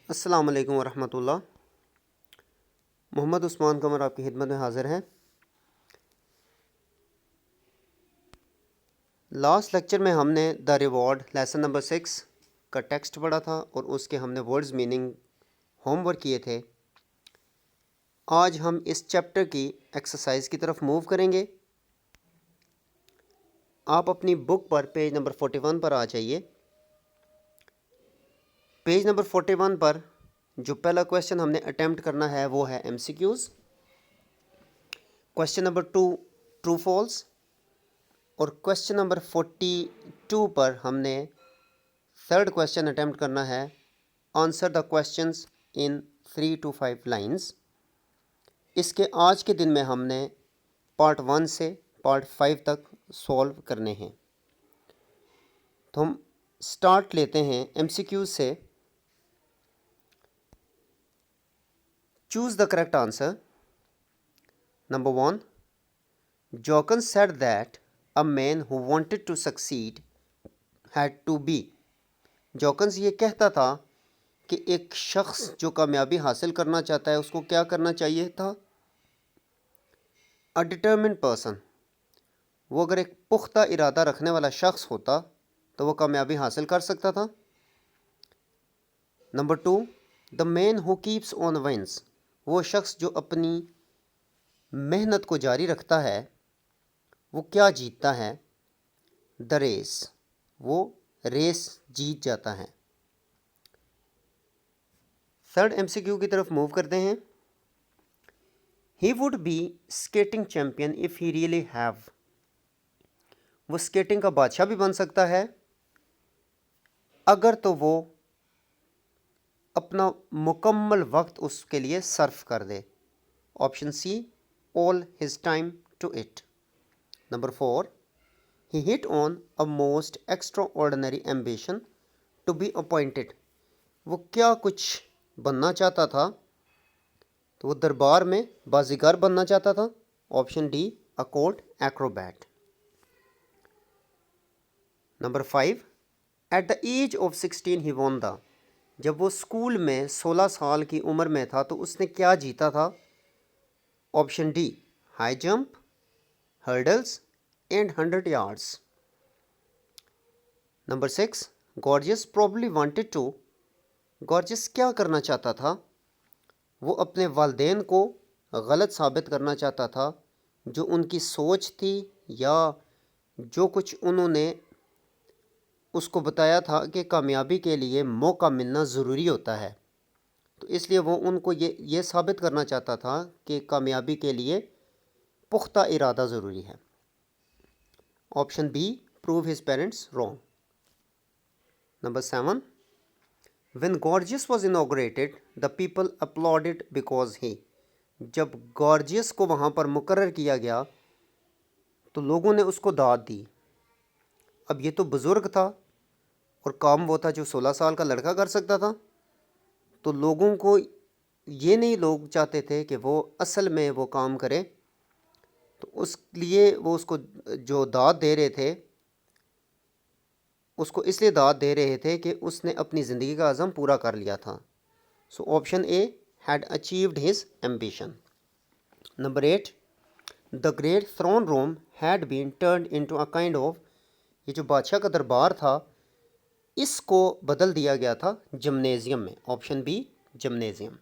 अस्सलाम वालेकुम वरहमतुल्लाह। मोहम्मद उस्मान कमर आपकी खिदमत में हाज़िर है। लास्ट लेक्चर में हमने द रिवॉर्ड लेसन नंबर 6 का टेक्स्ट पढ़ा था और उसके हमने वर्ड्स मीनिंग होमवर्क किए थे। आज हम इस चैप्टर की एक्सरसाइज की तरफ मूव करेंगे। आप अपनी बुक पर पेज नंबर 41 पर आ जाइए। पेज नंबर 41 पर जो पहला क्वेश्चन हमने अटेम्प्ट करना है वो है MCQs। Question number 2 true false और क्वेश्चन नंबर 42 पर हमने थर्ड क्वेश्चन अटेम्प्ट करना है answer the questions in 3 to 5 lines. इसके आज के दिन में हमने पार्ट 1 से पार्ट 5 तक सॉल्व करने हैं। तो हम स्टार्ट लेते हैं MCQ से। Choose the correct answer. Number 1, Jokens said that a man who wanted to succeed had to be। जोकन्स ये कहता था कि एक शख्स जो कामयाबी हासिल करना चाहता है उसको क्या करना चाहिए था? अ डिटर्मिन्ड पर्सन। वो अगर एक पुख्ता इरादा रखने वाला शख्स होता तो वो कामयाबी हासिल कर सकता था। Number 2, the man who keeps on wins. वो शख्स जो अपनी मेहनत को जारी रखता है वो क्या जीतता है? The race. वो रेस जीत जाता है। थर्ड MCQ की तरफ मूव करते हैं। He would be skating champion if he really have. वो स्केटिंग का बादशाह भी बन सकता है अगर तो वो अपना मुकम्मल वक्त उसके लिए सर्फ कर दे। Option C, all his time to it. Number 4, he hit on a most extraordinary ambition to be appointed. वो क्या कुछ बनना चाहता था? तो वो दरबार में बाजीगर बनना चाहता था। Option D, a court acrobat. Number 5, at the age of 16 he won the. जब वो स्कूल में 16 साल की उम्र में था तो उसने क्या जीता था? Option D, high jump, hurdles and 100 yards. Number 6, Gorgias probably wanted to. Gorgias क्या करना चाहता था? वो अपने वालिदैन को गलत साबित करना चाहता था। जो उनकी सोच थी या जो कुछ उन्होंने उसको बताया था कि कामयाबी के लिए मौका मिलना ज़रूरी होता है, तो इसलिए वो उनको ये साबित करना चाहता था कि कामयाबी के लिए पुख्ता इरादा ज़रूरी है। Option B, prove his parents wrong. Number 7, when Gorgias was inaugurated the people uploaded because he. जब गॉर्जियस को वहाँ पर मुकर्रर किया गया तो लोगों ने उसको दाद दी। अब ये तो बुज़ुर्ग था और काम वो था जो 16 साल का लड़का कर सकता था, तो लोगों को ये नहीं लोग चाहते थे कि वो असल में वो काम करे, तो उस लिए वो उसको जो दाद दे रहे थे उसको इसलिए दाद दे रहे थे कि उसने अपनी ज़िंदगी का अज़म पूरा कर लिया था। So option A, had achieved his ambition. Number 8, the great throne room had been turned into a kind of. ये जो बादशाह का दरबार था इसको बदल दिया गया था जिम्नेजियम में। Option B, gymnasium.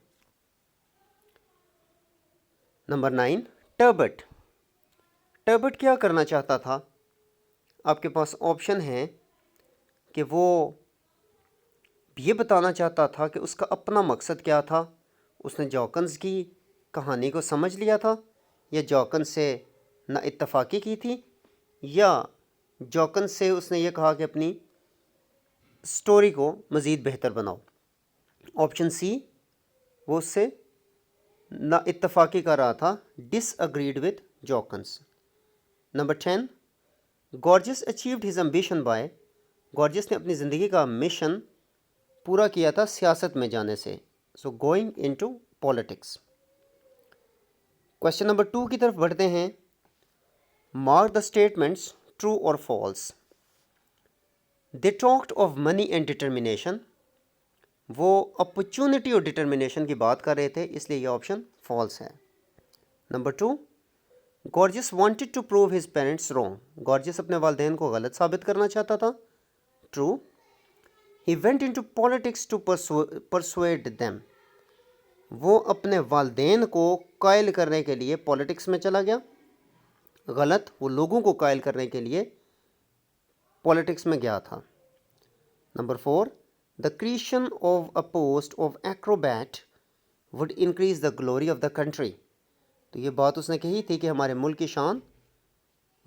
Number 9, Turbot. Turbot क्या करना चाहता था? आपके पास ऑप्शन है कि वो ये बताना चाहता था कि उसका अपना मकसद क्या था। उसने जॉकन्स की कहानी को समझ लिया था या जॉकन्स से ना इत्तफाकी की थी या जॉकन्स से उसने ये कहा कि अपनी स्टोरी को मज़ीद बेहतर बनाओ। ऑप्शन सी, वो उससे ना इत्तफाकी कर रहा था, disagreed with Jorkens. Number 10, Gorgius achieved his ambition by. Gorgius ने अपनी ज़िंदगी का मिशन पूरा किया था सियासत में जाने से। So going into politics. Question number 2 की तरफ बढ़ते हैं। मार्क द स्टेटमेंट्स ट्रू और false. They talked of money and determination. वो अपॉर्चुनिटी और डिटर्मिनेशन की बात कर रहे थे, इसलिए ये ऑप्शन फॉल्स है। Number 2, Gorgias wanted to prove his parents wrong. गॉर्जियस अपने वालिदैन को गलत साबित करना चाहता था। True. He went into politics to persuade them. वो अपने वालिदैन को कायल करने के लिए पॉलिटिक्स में चला गया। गलत, वो लोगों को कायल करने के लिए पॉलिटिक्स में गया था। Number 4, the creation of a post of Acrobat would increase the glory of the country. तो ये बात उसने कही थी कि हमारे मुल्क की शान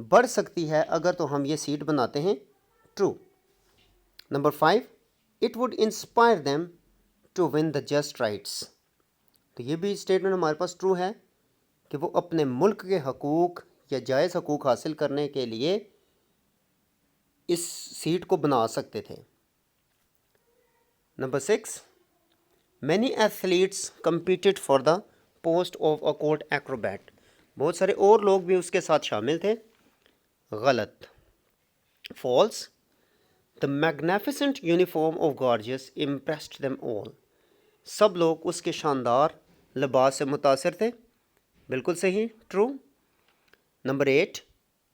बढ़ सकती है अगर तो हम ये सीट बनाते हैं। True. Number 5, it would inspire them to win the just rights. तो ये भी स्टेटमेंट हमारे पास ट्रू है कि वो अपने मुल्क के हकूक़ या जायज़ हकूक़ हासिल करने के लिए इस सीट को बना सकते थे। Number 6, many athletes competed for the post of a court Acrobat. बहुत सारे और लोग भी उसके साथ शामिल थे। गलत, false. The magnificent uniform of Gorgias impressed them all. सब लोग उसके शानदार लिबास से मुतासिर थे। बिल्कुल सही, true. Number 8,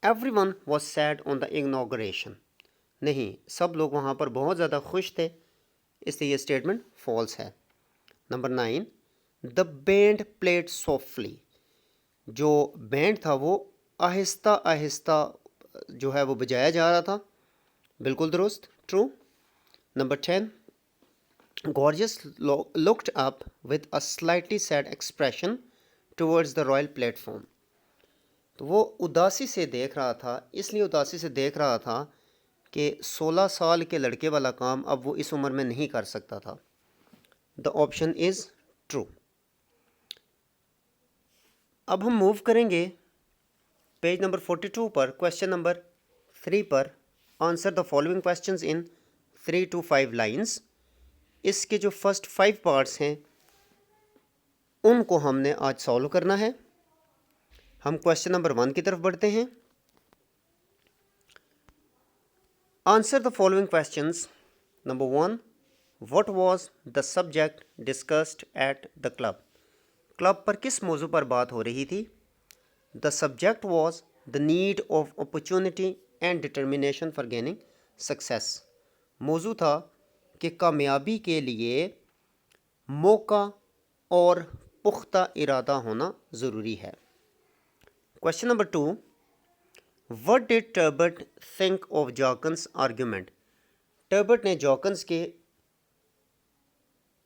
everyone was sad on the inauguration. नहीं, सब लोग वहाँ पर बहुत ज़्यादा खुश थे, इसलिए ये स्टेटमेंट फॉल्स है। Number 9, the band played softly. जो बैंड था वो आहिस्ता आहिस्ता जो है वो बजाया जा रहा था। बिल्कुल दुरुस्त, true. Number 10, gorgeous looked up with a slightly sad expression towards the royal platform. तो वो उदासी से देख रहा था, इसलिए उदासी से देख रहा था कि 16 साल के लड़के वाला काम अब वो इस उम्र में नहीं कर सकता था। The option is true. अब हम मूव करेंगे पेज नंबर 42 पर, क्वेश्चन नंबर 3 पर। Answer the following questions in 3 to 5 lines. इसके जो फर्स्ट 5 पार्ट्स हैं उनको हमने आज सॉल्व करना है। हम क्वेश्चन नंबर 1 की तरफ बढ़ते हैं। Answer the following questions. Number 1, what was the subject discussed at the club. Club पर किस मौजू पर बात हो रही थी। The subject was the need of opportunity and determination for gaining success. मौजू था कि कामयाबी के लिए मौका और पुख्ता इरादा होना ज़रूरी है। Question number 2, what did Terbut think of Jorkens argument. Terbut ने जॉकन्स के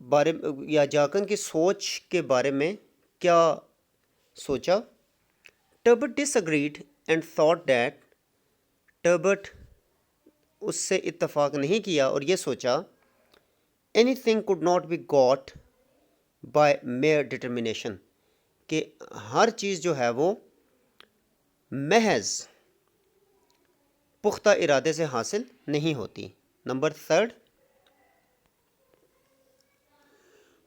बारे में या जॉकन की सोच के बारे में क्या सोचा। Turbot disagreed and thought that. Turbot उससे इत्तफाक नहीं किया और ये सोचा anything could not be got by mere determination, कि हर चीज़ जो है वो महज पुख्ता इरादे से हासिल नहीं होती। Number 3,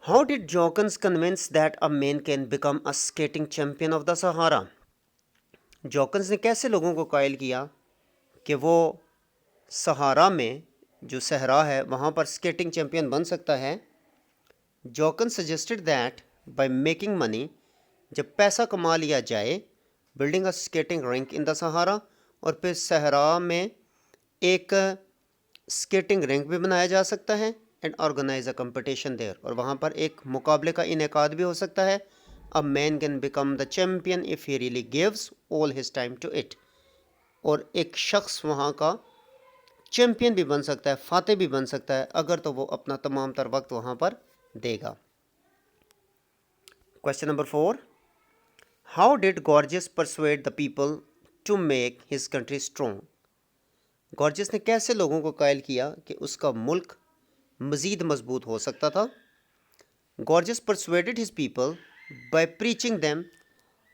how did Jorkens convince that a man can become a skating champion of the Sahara. Jorkens ने कैसे लोगों को कायल किया कि वो सहारा में, जो सहरा है, वहाँ पर स्केटिंग चैम्पियन बन सकता है। Jorkens suggested that by making money, जब पैसा कमा लिया जाए, building a skating rink in the Sahara, और फिर सहरा में एक स्केटिंग रिंक भी बनाया जा सकता है। And organise a competition there, और वहाँ पर एक मुकाबले का इनेकाद भी हो सकता है। A man can become the champion if he really gives all his time to it, और एक शख्स वहाँ का चैम्पियन भी बन सकता है, फातेह भी बन सकता है, अगर तो वो अपना तमाम तर वक्त वहाँ पर देगा। Question number 4, how did Gorgias persuade the people to make his country strong. Gorgias ने कैसे लोगों को कायल किया कि उसका मुल्क मज़ीद मजबूत हो सकता था। Gorgias persuaded his people by preaching them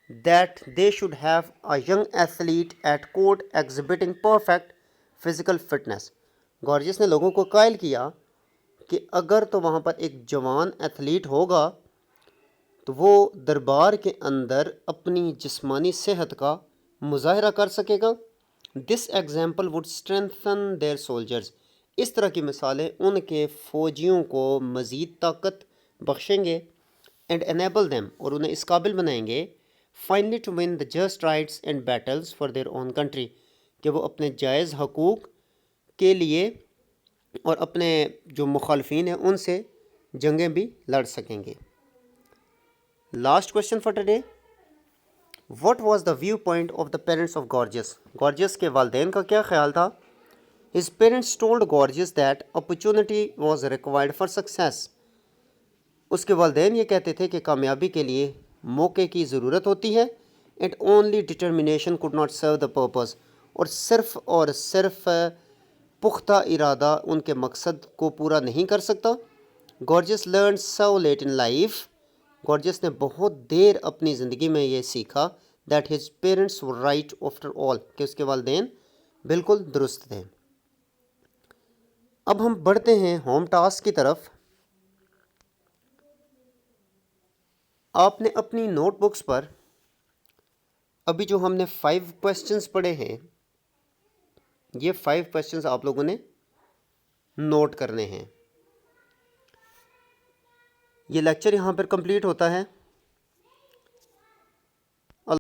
that they should have a young athlete at court exhibiting perfect physical fitness. Gorgeous ने लोगों को कायल किया कि अगर तो वहाँ पर एक जवान एथलीट होगा तो वो दरबार के अंदर अपनी जिस्मानी सेहत का मुजाहरा कर सकेगा। This example would strengthen their soldiers, इस तरह की मिसालें उनके फ़ौजियों को मज़ीद ताकत बख्शेंगे एंड एनेबल देम, और उन्हें इस काबिल बनाएंगे finally to win the just rights and battles for their own country, कि वो अपने जायज़ हकूक़ के लिए और अपने जो मुखालफिन हैं उनसे जंगें भी लड़ सकेंगे। Last question for today, what was the view point of the parents of gorgeous? Gorgeous के वालिदैन का क्या ख्याल था? His parents told gorgeous that opportunity was required for success. उसके वालिदैन ये कहते थे कि कामयाबी के लिए मौके की ज़रूरत होती है। And only determination could not serve the purpose, और सिर्फ पुख्ता इरादा उनके मकसद को पूरा नहीं कर सकता। Gorgeous learn so let in life, gorgeous ने बहुत देर अपनी ज़िंदगी में ये सीखा that his parents were right after all, कि उसके वालिदैन बिल्कुल दुरुस्त थे। अब हम बढ़ते हैं होम टास्क की तरफ। आपने अपनी नोटबुक्स पर अभी जो हमने 5 क्वेश्चंस पढ़े हैं, ये 5 क्वेश्चंस आप लोगों ने नोट करने हैं। ये लेक्चर यहाँ पर कंप्लीट होता है।